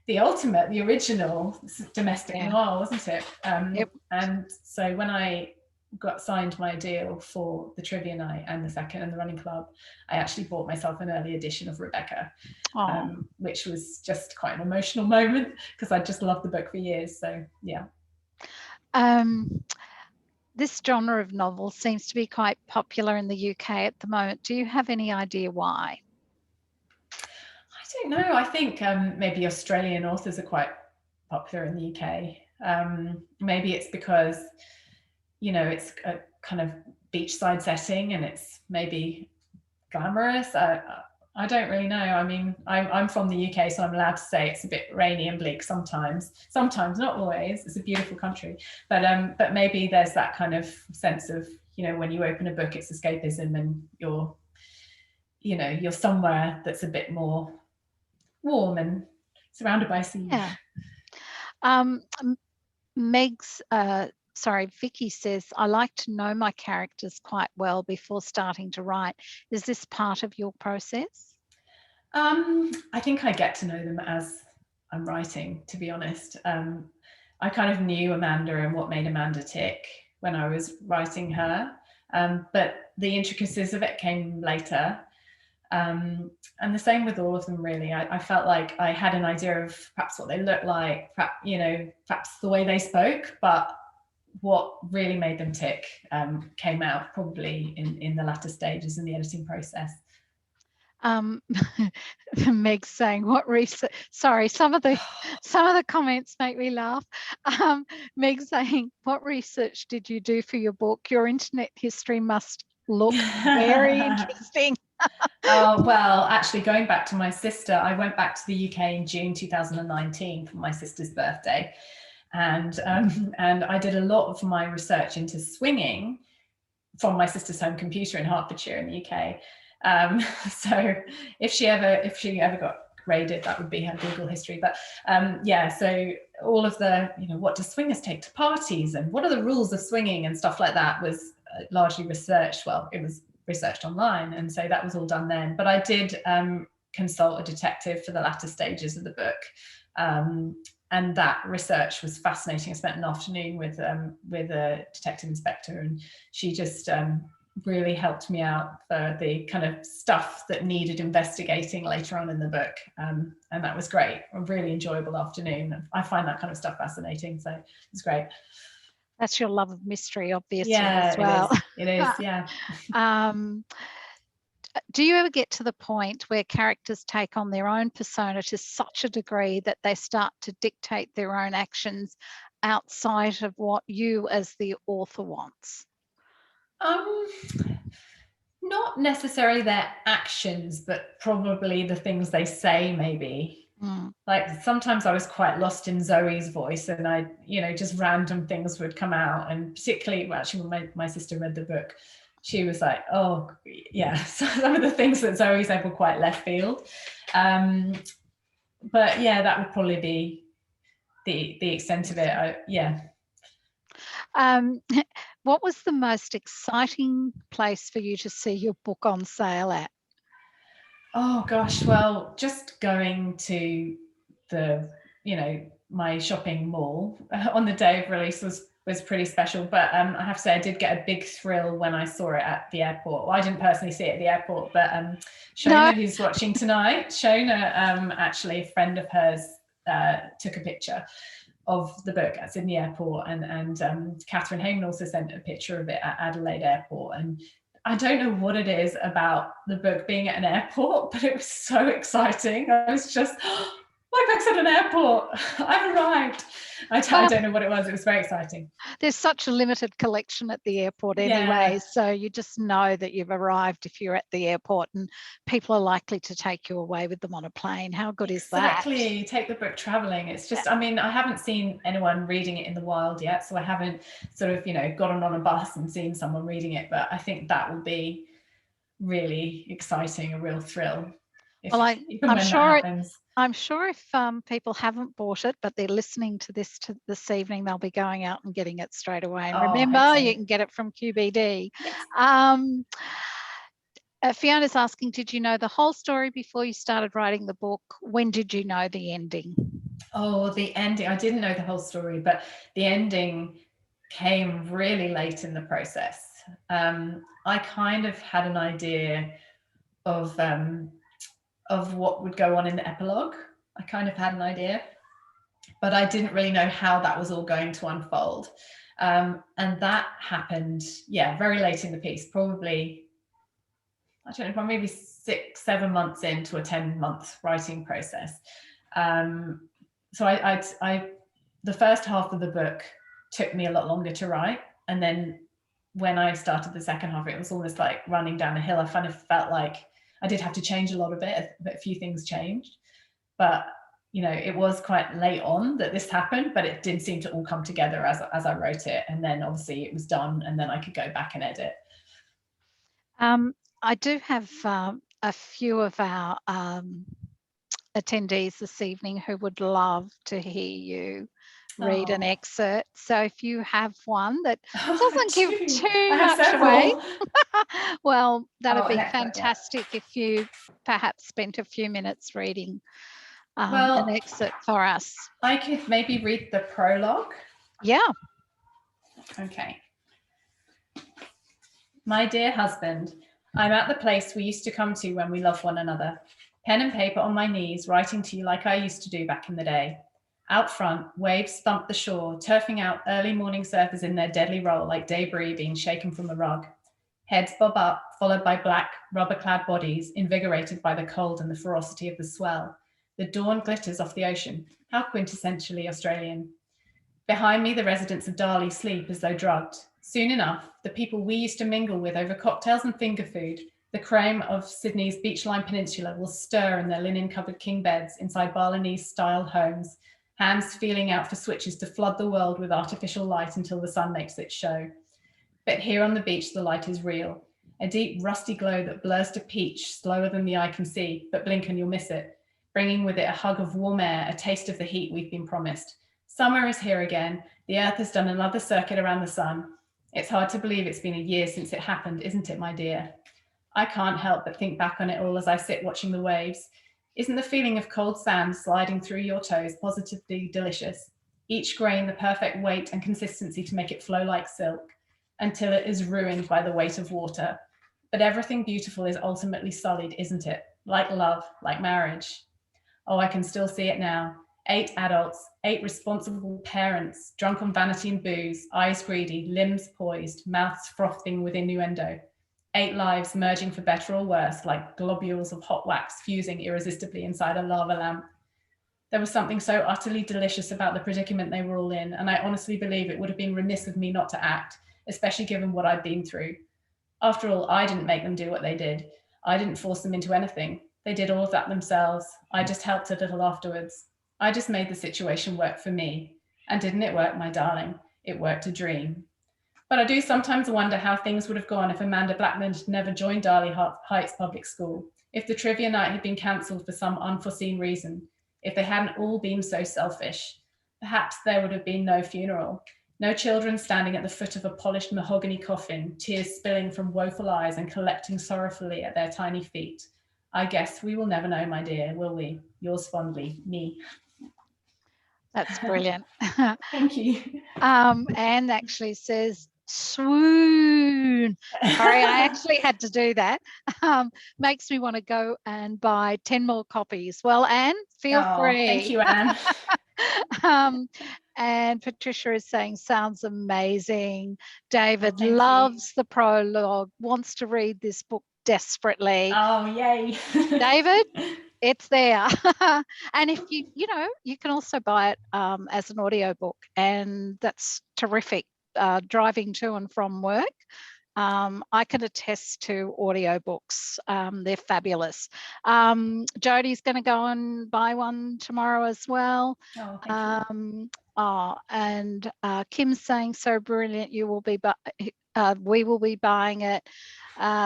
the original domestic noir, wasn't it?
Yep.
And so when I got signed my deal for the trivia night and the second and the running club, I actually bought myself an early edition of Rebecca, which was just quite an emotional moment because I just loved the book for years. So yeah.
This genre of novel seems to be quite popular in the UK at the moment. Do you have any idea why?
I don't know. I think maybe Australian authors are quite popular in the UK. Maybe it's because, it's a kind of beachside setting and it's maybe glamorous. I don't really know. I mean, I'm from the UK, so I'm allowed to say it's a bit rainy and bleak sometimes. Sometimes, not always. It's a beautiful country, but maybe there's that kind of sense of, when you open a book, it's escapism, and you're somewhere that's a bit more warm and surrounded by sea.
Yeah. Vicky says, I like to know my characters quite well before starting to write. Is this part of your process?
I think I get to know them as I'm writing, to be honest. I kind of knew Amanda and what made Amanda tick when I was writing her, but the intricacies of it came later. And the same with all of them, really. I felt like I had an idea of perhaps what they looked like, perhaps the way they spoke, but what really made them tick came out probably in the latter stages in the editing process.
Meg's saying, what research? Sorry, some of the comments make me laugh. Meg's saying, what research did you do for your book? Your internet history must look very interesting.
Oh, well, actually, going back to my sister, I went back to the UK in June 2019 for my sister's birthday, and I did a lot of my research into swinging from my sister's home computer in Hertfordshire in the UK. So if she ever got raided, that would be her Google history. But so all of the, what do swingers take to parties and what are the rules of swinging and stuff like that was largely researched. Well, it was researched online, and so that was all done then. But I did consult a detective for the latter stages of the book, and that research was fascinating. I spent an afternoon with a detective inspector, and she just really helped me out for the kind of stuff that needed investigating later on in the book, and that was great. A really enjoyable afternoon. I find that kind of stuff fascinating, so it's great.
That's your love of mystery, obviously, as well.
It is, yeah.
Do you ever get to the point where characters take on their own persona to such a degree that they start to dictate their own actions outside of what you as the author wants?
Not necessarily their actions, but probably the things they say, maybe. Like sometimes I was quite lost in Zoe's voice, and I, just random things would come out. And particularly, actually, when my sister read the book, she was like, oh, yeah, so some of the things that Zoe said were quite left field. But yeah, that would probably be the extent of it.
What was the most exciting place for you to see your book on sale at?
Oh gosh, well, just going to the, my shopping mall on the day of release was pretty special. But I have to say, I did get a big thrill when I saw it at the airport. Well, I didn't personally see it at the airport, but Shona, who's watching tonight, actually, a friend of hers took a picture of the book at Sydney Airport, and Catherine Hayman also sent a picture of it at Adelaide Airport, and I don't know what it is about the book being at an airport, but it was so exciting. I was just, my book's at an airport. I've arrived. I don't know what it was. It was very exciting.
There's such a limited collection at the airport anyway, so you just know that you've arrived if you're at the airport, and people are likely to take you away with them on a plane. How good is that?
Exactly. You take the book traveling. It's just, I mean, I haven't seen anyone reading it in the wild yet, so I haven't sort of, gotten on a bus and seen someone reading it, but I think that will be really exciting, a real thrill.
Well, I'm sure if people haven't bought it, but they're listening to this evening, they'll be going out and getting it straight away. And remember, you can get it from QBD. Yes. Fiona's asking, did you know the whole story before you started writing the book? When did you know the ending?
Oh, the ending. I didn't know the whole story, but the ending came really late in the process. I kind of had an idea of what would go on in the epilogue. I kind of had an idea, but I didn't really know how that was all going to unfold. And that happened, very late in the piece, probably, I don't know, maybe 6-7 months into a 10-month writing process. So the first half of the book took me a lot longer to write. And then when I started the second half, it was almost like running down a hill. I kind of felt like I did have to change a lot of it, but a few things changed. But, it was quite late on that this happened, but it did seem to all come together as I wrote it. And then obviously it was done, and then I could go back and edit.
I do have a few of our attendees this evening who would love to hear you read an excerpt. So if you have one that doesn't give too much away, well, that'd be fantastic if you perhaps spent a few minutes reading an excerpt for us.
I could maybe read the prologue.
Yeah.
Okay. My dear husband, I'm at the place we used to come to when we loved one another. Pen and paper on my knees, writing to you like I used to do back in the day. Out front, waves thump the shore, turfing out early morning surfers in their deadly roll like debris being shaken from the rug. Heads bob up, followed by black, rubber-clad bodies, invigorated by the cold and the ferocity of the swell. The dawn glitters off the ocean. How quintessentially Australian. Behind me, the residents of Darley sleep as though drugged. Soon enough, the people we used to mingle with over cocktails and finger food, the creme of Sydney's beachline peninsula, will stir in their linen-covered king beds inside Balinese-style homes, hands feeling out for switches to flood the world with artificial light until the sun makes its show. But here on the beach, the light is real, a deep rusty glow that blurs to peach slower than the eye can see, but blink and you'll miss it, bringing with it a hug of warm air, a taste of the heat we've been promised. Summer is here again. The earth has done another circuit around the sun. It's hard to believe it's been a year since it happened, isn't it, my dear? I can't help but think back on it all as I sit watching the waves. Isn't the feeling of cold sand sliding through your toes positively delicious? Each grain the perfect weight and consistency to make it flow like silk, until it is ruined by the weight of water. But everything beautiful is ultimately sullied, isn't it? Like love, like marriage. Oh, I can still see it now. 8 adults, 8 responsible parents, drunk on vanity and booze, eyes greedy, limbs poised, mouths frothing with innuendo. 8 lives merging for better or worse, like globules of hot wax fusing irresistibly inside a lava lamp. There was something so utterly delicious about the predicament they were all in, and I honestly believe it would have been remiss of me not to act, especially given what I'd been through. After all, I didn't make them do what they did. I didn't force them into anything. They did all of that themselves. I just helped a little afterwards. I just made the situation work for me. And didn't it work, my darling? It worked a dream. But I do sometimes wonder how things would have gone if Amanda Blackman had never joined Darley Heights Public School, if the trivia night had been cancelled for some unforeseen reason, if they hadn't all been so selfish. Perhaps there would have been no funeral, no children standing at the foot of a polished mahogany coffin, tears spilling from woeful eyes and collecting sorrowfully at their tiny feet. I guess we will never know, my dear, will we? Yours fondly, me.
That's brilliant.
Thank you.
Anne actually says, swoon. Sorry, I actually had to do that. Makes me want to go and buy 10 more copies. Well, Anne, feel free.
Thank you, Anne.
And Patricia is saying, sounds amazing. David
thank
loves the prologue, wants to read this book desperately.
Oh, yay.
David, it's there. And if you know, you can also buy it as an audiobook, and that's terrific. Driving to and from work. I can attest to audiobooks. They're fabulous. Jodie's going to go and buy one tomorrow as well.
Oh, thank you.
And Kim's saying, so brilliant, you will be, we will be buying it.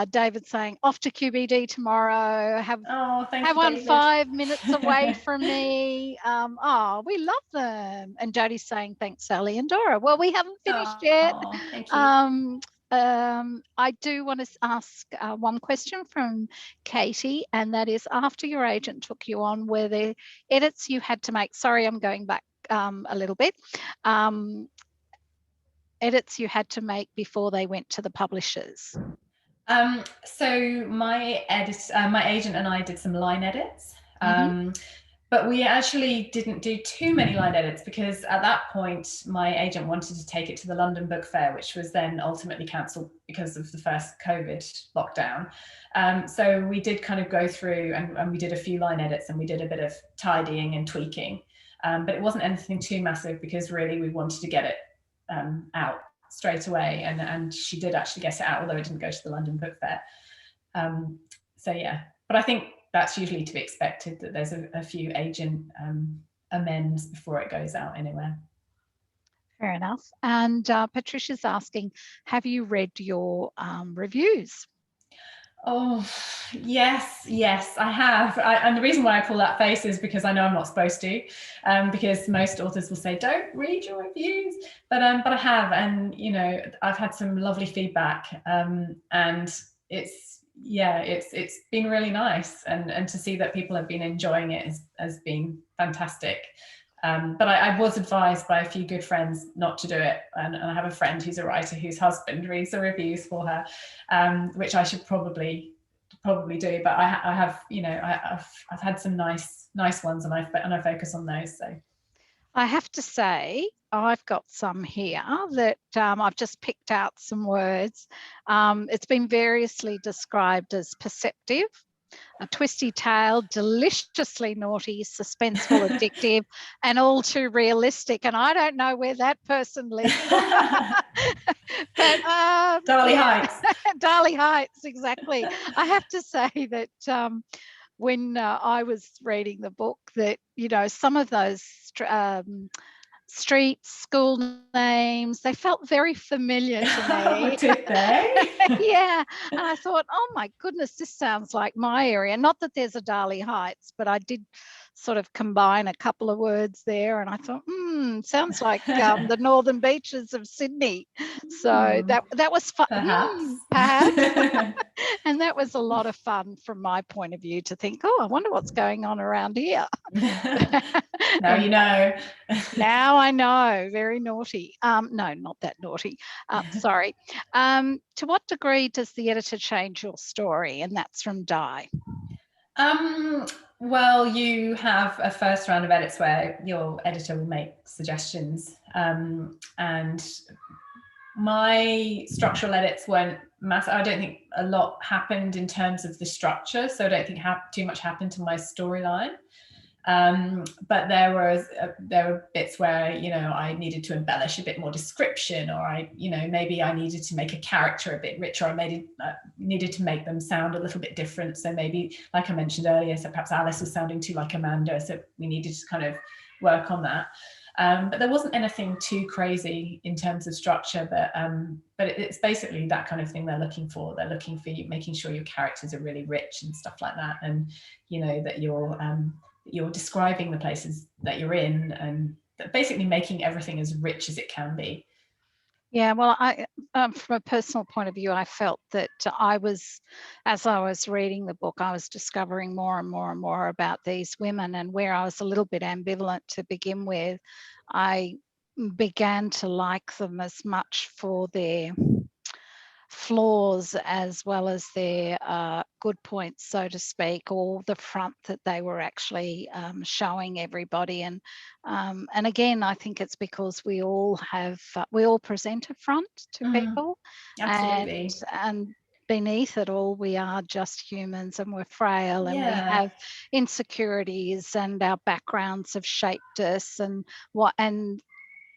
David's saying, off to QBD tomorrow. Have one
David.
5 minutes away from me. We love them. And Jodie's saying, thanks, Sally and Dora. Well, we haven't finished yet.
Thank you.
I do want to ask one question from Katie, and that is, after your agent took you on, were there edits you had to make? Sorry, I'm going back a little bit. Edits you had to make before they went to the publishers?
So my agent and I did some line edits.
Mm-hmm.
But we actually didn't do too many line edits, because at that point my agent wanted to take it to the London Book Fair, which was then ultimately cancelled because of the first COVID lockdown. So we did kind of go through and we did a few line edits, and we did a bit of tidying and tweaking. But it wasn't anything too massive, because really we wanted to get it out straight away. And she did actually get it out, although it didn't go to the London Book Fair. So yeah, but I think that's usually to be expected, that there's a few agent amends before it goes out anywhere.
Fair enough. And Patricia's asking, have you read your reviews?
Oh, yes, I have. And the reason why I pull that face is because I know I'm not supposed to, because most authors will say, don't read your reviews. But I have, and you know, I've had some lovely feedback, and it's been really nice, and to see that people have been enjoying it has been fantastic. But I was advised by a few good friends not to do it, and I have a friend who's a writer whose husband reads the reviews for her, which I should probably do. But I have, you know, I've had some nice ones, and I focus on those. So
I have to say, I've got some here that I've just picked out some words. It's been variously described as perceptive, a twisty tale, deliciously naughty, suspenseful, addictive, and all too realistic. And I don't know where that person lives. But
Darley Heights.
Darley Heights, exactly. I have to say that when I was reading the book, that, you know, some of those streets, school names, they felt very familiar to me.
Did they?
Yeah. And I thought, oh my goodness, this sounds like my area. Not that there's a Darley Heights, but I did sort of combine a couple of words there, and I thought, sounds like the northern beaches of Sydney. So that was fun.
Perhaps.
And that was a lot of fun from my point of view, to think, oh, I wonder what's going on around here.
Now you know.
Now I know. Very naughty. No, not that naughty. Sorry. To what degree does the editor change your story? And that's from Di.
Well, you have a first round of edits where your editor will make suggestions, and my structural edits weren't massive. I don't think a lot happened in terms of the structure, so I don't think too much happened to my storyline. But there were bits where, you know, I needed to embellish a bit more description, or maybe I needed to make a character a bit richer. I needed to make them sound a little bit different. So maybe, like I mentioned earlier, so perhaps Alice was sounding too like Amanda, so we needed to kind of work on that. But there wasn't anything too crazy in terms of structure, but it's basically that kind of thing they're looking for. They're looking for you, making sure your characters are really rich and stuff like that, and you know that you're describing the places that you're in, and basically making everything as rich as it can be.
Yeah, well, from a personal point of view, I felt that as I was reading the book, I was discovering more and more and more about these women, and where I was a little bit ambivalent to begin with, I began to like them as much for their flaws as well as their good points, so to speak, or the front that they were actually showing everybody. And again, I think it's because we all present a front to people,
absolutely,
and beneath it all, we are just humans, and we're frail, and we have insecurities, and our backgrounds have shaped us, and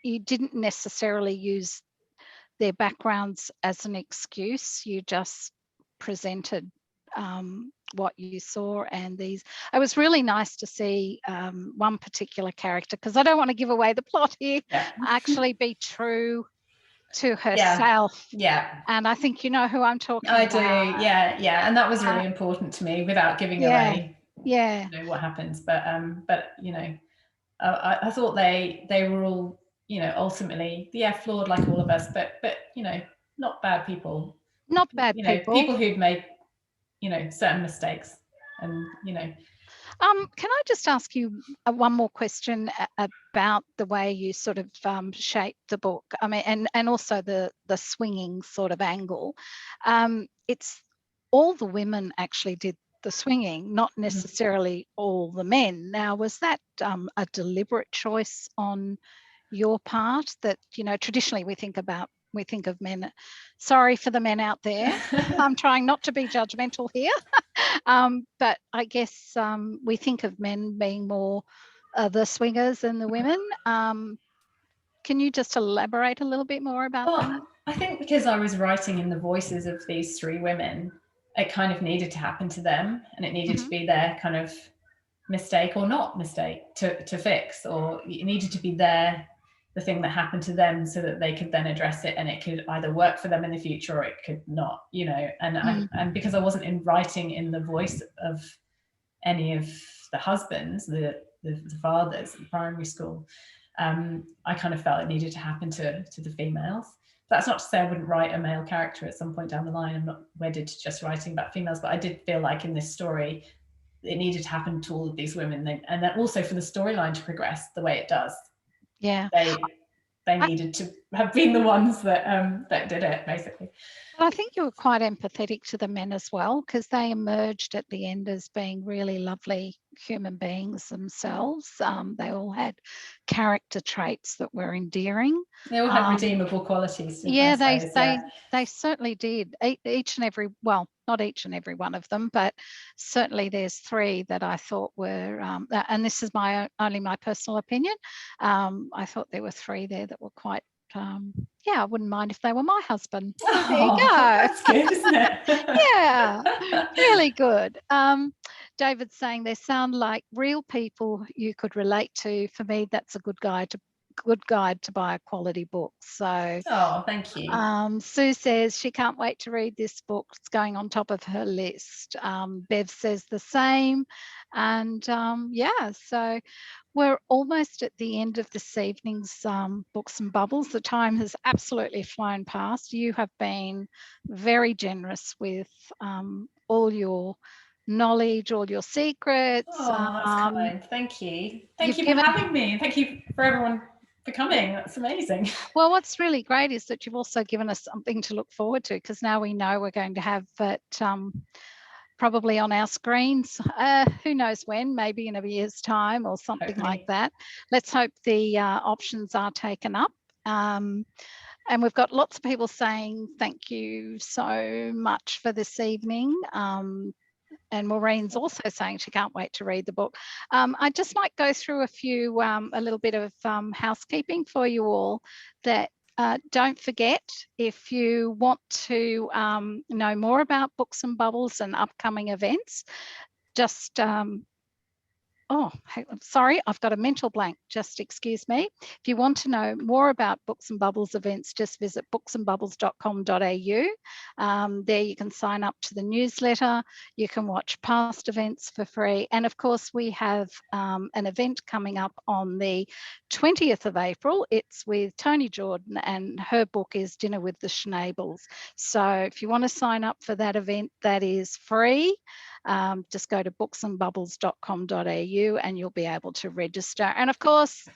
you didn't necessarily use their backgrounds as an excuse. You just presented what you saw. And it was really nice to see one particular character, because I don't want to give away the plot here, actually be true to herself. And I think you know who I'm talking about.
I do, and that was really important to me, without giving away what happens. But I thought they were all, ultimately flawed like all of us, but not bad people. People who'd made certain mistakes, and
can I just ask you one more question about the way you sort of shaped the book? I mean, and also the swinging sort of angle. It's all the women actually did the swinging, not necessarily all the men. Now, was that a deliberate choice on your part? That, traditionally we think of men. Sorry for the men out there. I'm trying not to be judgmental here. But I guess we think of men being more the swingers than the women. Can you just elaborate a little bit more about that?
I think because I was writing in the voices of these three women, it kind of needed to happen to them, and it needed to be their kind of mistake or not mistake to fix, or it needed to be the thing that happened to them, so that they could then address it, and it could either work for them in the future or it could not, and because I wasn't writing in the voice of any of the husbands, the fathers in primary school, I kind of felt it needed to happen to the females. That's not to say I wouldn't write a male character at some point down the line. I'm not wedded to just writing about females, but I did feel like in this story it needed to happen to all of these women, and then also for the storyline to progress the way it does. They needed to have been the ones that did it, basically.
Well, I think you were quite empathetic to the men as well, because they emerged at the end as being really lovely human beings themselves. They all had character traits that were endearing.
They all had redeemable qualities.
They certainly did. Each and every, well, not each and every one of them, but certainly there's three that I thought were, and this is only my personal opinion. I thought there were three there that were quite, I wouldn't mind if they were my husband. So there you go.
That's good, isn't it?
Really good. David's saying they sound like real people you could relate to. For me, that's a good guide to buy a quality book. So
thank you.
Sue says she can't wait to read this book. It's going on top of her list. Bev says the same. And so we're almost at the end of this evening's Books and Bubbles. The time has absolutely flown past. You have been very generous with all your knowledge, all your secrets.
That's kind. Thank you. Thank you for having me. Thank you for everyone for coming. That's amazing.
Well, what's really great is that you've also given us something to look forward to, because now we know we're going to have it probably on our screens. Who knows when, maybe in a year's time or something like that. Let's hope the options are taken up. And we've got lots of people saying thank you so much for this evening. And Maureen's also saying she can't wait to read the book. I just might go through a little bit of housekeeping for you all. That don't forget, if you want to know more about Books and Bubbles and upcoming events, just sorry, I've got a mental blank. Just excuse me. If you want to know more about Books and Bubbles events, just visit booksandbubbles.com.au. There you can sign up to the newsletter. You can watch past events for free. And of course, we have an event coming up on the 20th of April. It's with Toni Jordan, and her book is Dinner with the Schnables. So if you want to sign up for that event, that is free. Just go to booksandbubbles.com.au and you'll be able to register. And of course,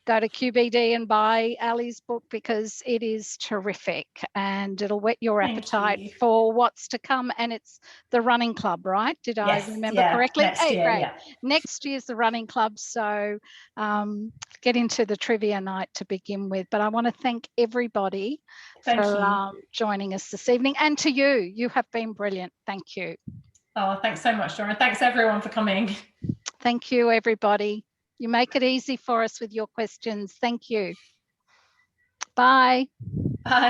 go to QBD and buy Ali's book because it is terrific and it'll whet your appetite for what's to come. And it's the running club, right? Did I remember correctly?
Next year,
great. Next year's the running club. So get into the trivia night to begin with. But I want to thank everybody for joining us this evening. And to you, you have been brilliant. Thank you.
Oh, thanks so much, Dora. Thanks everyone for coming.
Thank you, everybody. You make it easy for us with your questions. Thank you. Bye.
Bye.